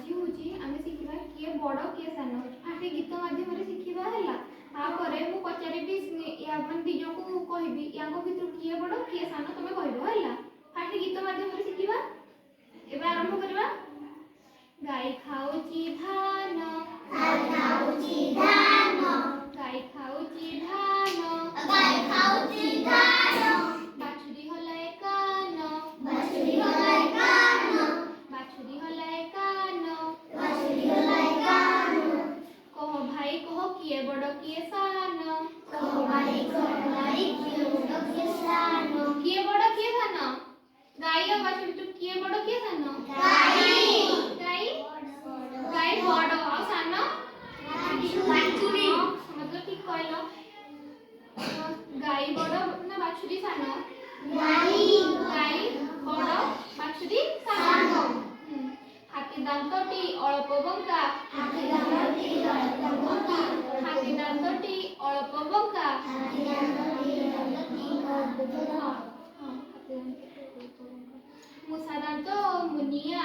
आज होची आमे शिखिबा किए बड़ किए सान फाटे गीत माध्यम रे शिखिबा हला तापरे मु पचारिबी या मन दिजो को कहबी याको भितर किए बड़ किए सान तमे कहबो हला फाटे गीत माध्यम रे शिखिबा एबे आरंभ करबा गाय खाउची धान गाय खाउची धान बाछुरी हलाए कान बाछुरी हलाए कान कह भाई कह किए बड़ किए सान किए बड़ किए सान गाय और बाछुरी तो किए बड़ किए सान गाय बड़ और सान बाछुरी मतलब ठीक कहलो गाय बड़ ना बाछुरी सान गाय बड़ बाछुरी सान हाथी दांतटी अल्प बंका हाथी दांतटी अल्प बंका मुसा दांत मुनिया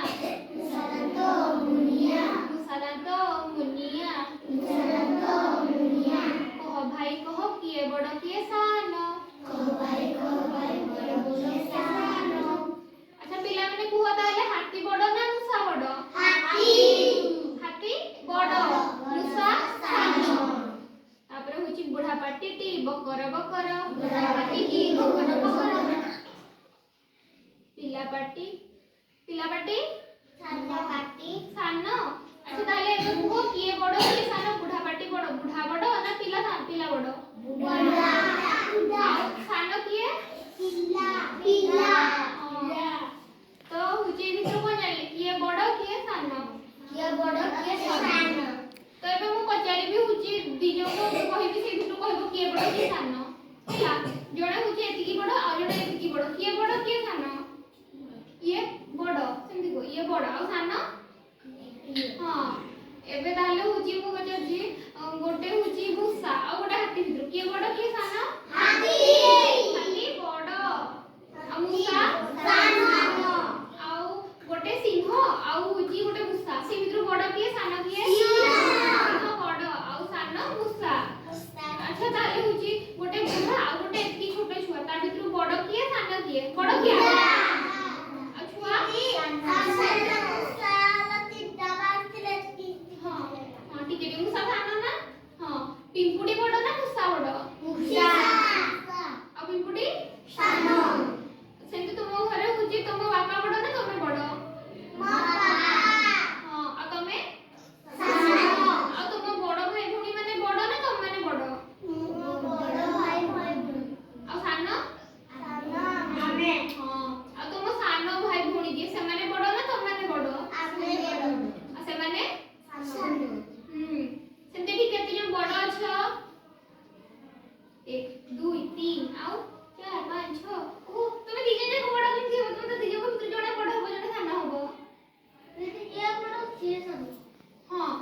कह भाई कह किए बड़ किए सान अच्छा पिला माने कुह ताले हाथी बड़ ना मुसा बड़ हाथी बड़ मुसा सान तापरे होची बुढ़ा पाटीटी बकर बकर बुढ़ा पाटीटी बकर बकर पिला पाटी सान अच्छा ताले कुह किए बड़ किए सान बुढ़ा पाटी बड़ बुढ़ा बड़ ना पिला बड़ सान किए तो हुची भितर कोन जाले किए बड़ किए सान तो एबे मु पचारिबी हुची दिजो को कहिबी से भितर कहबो किए बड़ किए सान होला जणे हुची एतिकी बड़ आ जणे एतिकी बड़ किए बड़ किए सान ये बड़ सेमती को ये बड़ आ सान हां एबे ताले हुची मु पचारजी गोटे हुची भूसा आ गोटे हाथी भितर किए बड़ किए सान हाथी बड़ आ मुसा सान आ गोटे सिंह आ हुची गोटे भूसा से भितर बड़ किए सान किए सिंह बड़ आ सान भूसा अच्छा ताले हुची गोटे बुढ़ा आ गोटे एतकी छोटे छुआ ता भितर बड़ किए सान किए बड़ किए आ छुआ हां ठीक है मुसा सान ना हां पिंपुडी बड़ ना मुसा बड़ आ पिंपुडी सान सेंति तुम घरे हुची तुम बापा बड़ ना तुम बड़ हां आ तमे आ तुम बड़ भाई भूणी माने बड़ ना तुम माने बड़ आ सान हां आ तुम सान भाई भूणी जे से माने बड़ ना तुम माने बड़ आ से माने सेंति ठीक केते जन बड़ छ 1 2 3 आउ 4 5 6 ओ तुम दिजे जे बड़ केमती हो तुम तो दिजे को जणे बड़ हो जणे सान हो हां